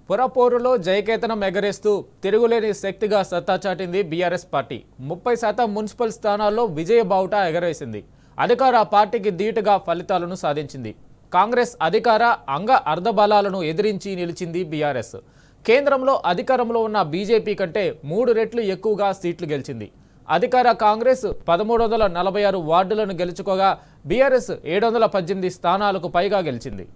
పురపోరులో జయకేతనం ఎగరేస్తూ తిరుగులేని శక్తిగా సత్తా చాటింది బీఆర్ఎస్ పార్టీ. 30% మున్సిపల్ స్థానాల్లో విజయ బావుట ఎగరేసింది. అధికార పార్టీకి ధీటుగా ఫలితాలను సాధించింది. కాంగ్రెస్ అధికార అంగ అర్ధబలాలను ఎదిరించి నిలిచింది బీఆర్ఎస్. కేంద్రంలో అధికారంలో ఉన్న బీజేపీ కంటే 3 రెట్లు ఎక్కువగా సీట్లు గెలిచింది. అధికార కాంగ్రెస్ 1346 వార్డులను గెలుచుకోగా బీఆర్ఎస్ 718 స్థానాలకు పైగా గెలిచింది.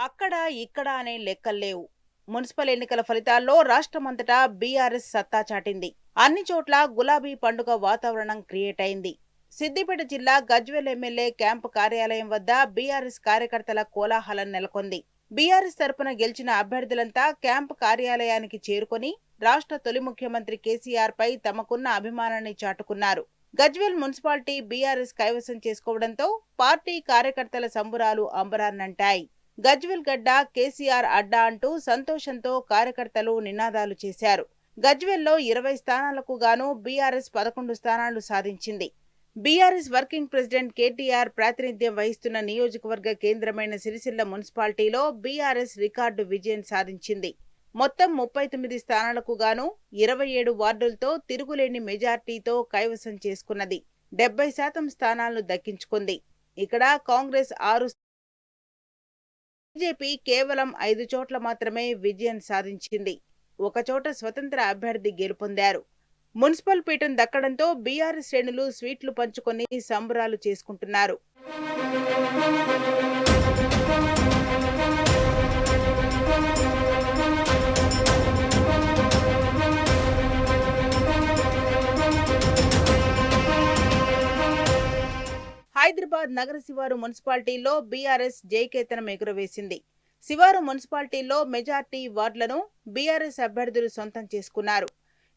అక్కడ ఇక్కడ అనే లెక్కల్లేవు. మున్సిపల్ ఎన్నికల ఫలితాల్లో రాష్ట్రమంతటా బీఆర్ఎస్ సత్తా చాటింది. అన్ని చోట్ల గులాబీ పండుగ వాతావరణం క్రియేట్ అయింది. సిద్దిపేట జిల్లా గజ్వేల్ ఎమ్మెల్యే క్యాంపు కార్యాలయం వద్ద బీఆర్ఎస్ కార్యకర్తల కోలాహలం నెలకొంది. బీఆర్ఎస్ తరపున గెలిచిన అభ్యర్థులంతా క్యాంపు కార్యాలయానికి చేరుకొని రాష్ట్ర తొలి ముఖ్యమంత్రి కేసీఆర్ పై తమకున్న అభిమానాన్ని చాటుకున్నారు. గజ్వేల్ మున్సిపాలిటీ బీఆర్ఎస్ కైవసం చేసుకోవడంతో పార్టీ కార్యకర్తల సంబురాలు అంబరాన్నంటాయి. గజ్వేల్ గడ్డ కేసీఆర్ అడ్డా అంటూ సంతోషంతో కార్యకర్తలు నినాదాలు చేశారు. గజ్వేల్లో 20 స్థానాలకు గాను బీఆర్ఎస్ 11 స్థానాలు సాధించింది. బీఆర్ఎస్ వర్కింగ్ ప్రెసిడెంట్ కేటీఆర్ ప్రాతినిధ్యం వహిస్తున్న నియోజకవర్గ కేంద్రమైన సిరిసిల్ల మున్సిపాలిటీలో బీఆర్ఎస్ రికార్డు విజయం సాధించింది. మొత్తం 39 స్థానాలకు గాను 27 వార్డులతో తిరుగులేని మెజార్టీతో కైవసం చేసుకున్నది. 70% స్థానాలను దక్కించుకుంది. ఇక్కడ కాంగ్రెస్ 6, బీజేపీ కేవలం 5 చోట్ల మాత్రమే విజయం సాధించింది. ఒక చోట స్వతంత్ర అభ్యర్థి గెలుపొందారు. మున్సిపల్ పీఠం దక్కడంతో బీఆర్ఎస్ శ్రేణులు స్వీట్లు పంచుకొని సంబరాలు చేసుకుంటున్నారు. హైదరాబాద్ నగర శివారు మున్సిపాలిటీలో బీఆర్ఎస్ జయకేతనం ఎగురవేసింది. శివారు మున్సిపాలిటీలో మెజార్టీ వార్డులను బీఆర్ఎస్ అభ్యర్థులు సొంతం చేసుకున్నారు.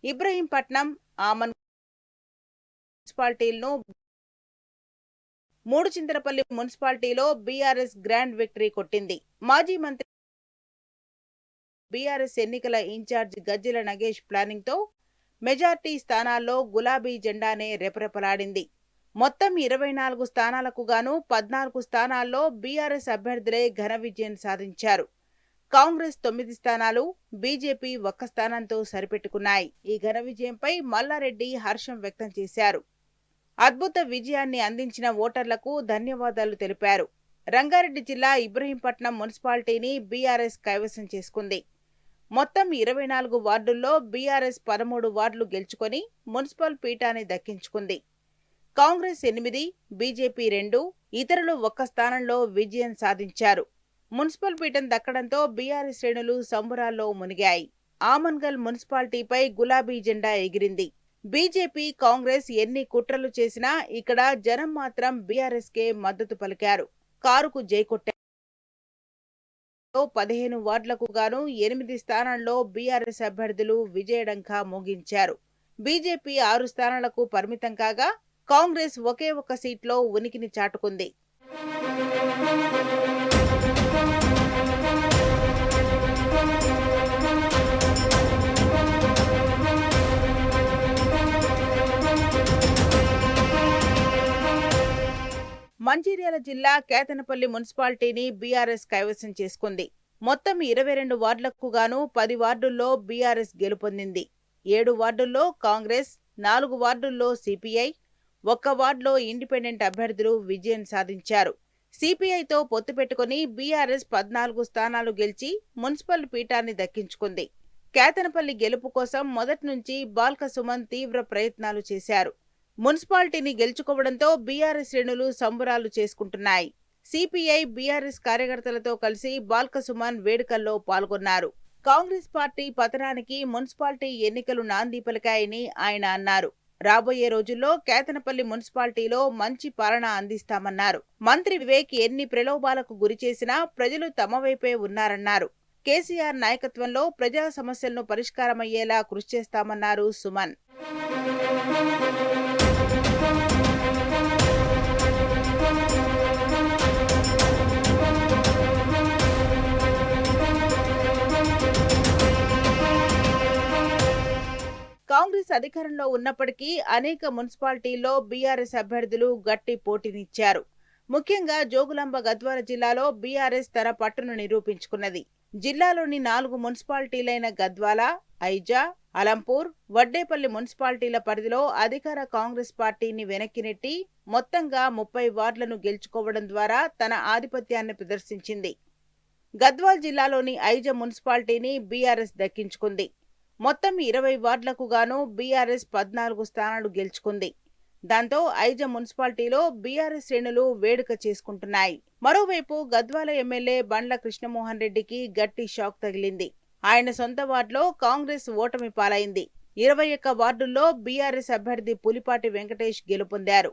ఇబ్రహీంపట్నం, ఆమన్ మున్సిపాలిటీలను, మూడుచింతలపల్లి మున్సిపాలిటీలో బీఆర్ఎస్ గ్రాండ్ విక్టరీ కొట్టింది. మాజీ మంత్రి బీఆర్ఎస్ ఎన్నికల ఇన్ఛార్జ్ గజ్జెల నగేష్ ప్లానింగ్ తో మెజార్టీ స్థానాల్లో గులాబీ జెండానే రెపరెపలాడింది. మొత్తం 24 స్థానాలకు గాను 14 స్థానాల్లో బీఆర్ఎస్ అభ్యర్థులే ఘన విజయం సాధించారు. కాంగ్రెస్ 9 స్థానాలు, బీజేపీ 1 స్థానంతో సరిపెట్టుకున్నాయి. ఈ ఘన విజయంపై మల్లారెడ్డి హర్షం వ్యక్తం చేశారు. అద్భుత విజయాన్ని అందించిన ఓటర్లకు ధన్యవాదాలు తెలిపారు. రంగారెడ్డి జిల్లా ఇబ్రహీంపట్నం మున్సిపాలిటీని బీఆర్ఎస్ కైవసం చేసుకుంది. మొత్తం 24 వార్డుల్లో బీఆర్ఎస్ 13 వార్డులు గెలుచుకొని మున్సిపల్ పీఠాన్ని దక్కించుకుంది. కాంగ్రెస్ 8, బీజేపీ 2, ఇతరులు 1 స్థానంలో విజయం సాధించారు. మున్సిపల్ పీఠం దక్కడంతో బీఆర్ఎస్ శ్రేణులు సంబురాల్లో మునిగాయి. ఆమన్గల్ మున్సిపాలిటీపై గులాబీ జెండా ఎగిరింది. బీజేపీ, కాంగ్రెస్ ఎన్ని కుట్రలు చేసినా ఇక్కడ జనం మాత్రం బీఆర్ఎస్ కే మద్దతు పలికారు. కారుకు జై కొట్టారు. 15 వార్డులకు గాను 8 స్థానాల్లో బీఆర్ఎస్ అభ్యర్థులు విజయడంకా మోగించారు. బీజేపీ 6 స్థానాలకు పరిమితం కాగా కాంగ్రెస్ ఒకే ఒక సీట్లో ఉనికిని చాటుకుంది. మంచిర్యాల జిల్లా కేతనపల్లి మున్సిపాలిటీని బీఆర్ఎస్ కైవసం చేసుకుంది. మొత్తం 22 వార్డులకు గాను 10 వార్డుల్లో బీఆర్ఎస్ గెలుపొందింది. 7 వార్డుల్లో కాంగ్రెస్, 4 వార్డుల్లో సిపిఐ, 1 వార్డులో ఇండిపెండెంట్ అభ్యర్థులు విజయం సాధించారు. సిపిఐతో పొత్తు పెట్టుకుని బీఆర్ఎస్ 14 స్థానాలు గెలిచి మున్సిపల్ పీఠాన్ని దక్కించుకుంది. కేతనపల్లి గెలుపు కోసం మొదటి నుంచి బాల్క సుమన్ తీవ్ర ప్రయత్నాలు చేశారు. మున్సిపాలిటీని గెలుచుకోవడంతో బీఆర్ఎస్ శ్రేణులు సంబరాలు చేసుకుంటున్నాయి. సిపిఐ, బీఆర్ఎస్ కార్యకర్తలతో కలిసి బాల్క సుమన్ వేడుకల్లో పాల్గొన్నారు. కాంగ్రెస్ పార్టీ పతనానికి మున్సిపాలిటీ ఎన్నికలు నాంది పలికాయని ఆయన అన్నారు. రాబోయే రోజుల్లో కేతనపల్లి మున్సిపాలిటీలో మంచి పాలన అందిస్తామన్నారు. మంత్రి వివేక్ ఎన్ని ప్రలోభాలకు గురిచేసినా ప్రజలు తమ వైపే ఉన్నారన్నారు. కేసీఆర్ నాయకత్వంలో ప్రజా సమస్యలను పరిష్కారమయ్యేలా కృషి చేస్తామన్నారు సుమన్. కాంగ్రెస్ అధికారంలో ఉన్నప్పటికీ అనేక మున్సిపాలిటీల్లో బీఆర్ఎస్ అభ్యర్థులు గట్టి పోటీనిచ్చారు. ముఖ్యంగా జోగులాంబ గద్వాల జిల్లాలో బీఆర్ఎస్ తన పట్టును నిరూపించుకున్నది. జిల్లాలోని 4 మున్సిపాలిటీలైన గద్వాల, ఐజా, అలంపూర్, వడ్డేపల్లి మున్సిపాలిటీల పరిధిలో అధికార కాంగ్రెస్ పార్టీని వెనక్కి నెట్టి మొత్తంగా 30 వార్డులను గెలుచుకోవడం ద్వారా తన ఆధిపత్యాన్ని ప్రదర్శించింది. గద్వాల్ జిల్లాలోని ఐజా మున్సిపాలిటీని బీఆర్ఎస్ దక్కించుకుంది. మొత్తం 20 వార్డులకు గాను బీఆర్ఎస్ 14 స్థానాలు గెలుచుకుంది. దాంతో ఐజా మున్సిపాలిటీలో బీఆర్ఎస్ శ్రేణులు వేడుక చేసుకుంటున్నాయి. మరోవైపు గద్వాల ఎమ్మెల్యే బండ్ల కృష్ణమోహన్ రెడ్డికి గట్టి షాక్ తగిలింది. ఆయన సొంత వార్డులో కాంగ్రెస్ ఓటమి పాలైంది. 21 వార్డుల్లో బీఆర్ఎస్ అభ్యర్థి పులిపాటి వెంకటేష్ గెలుపొందారు.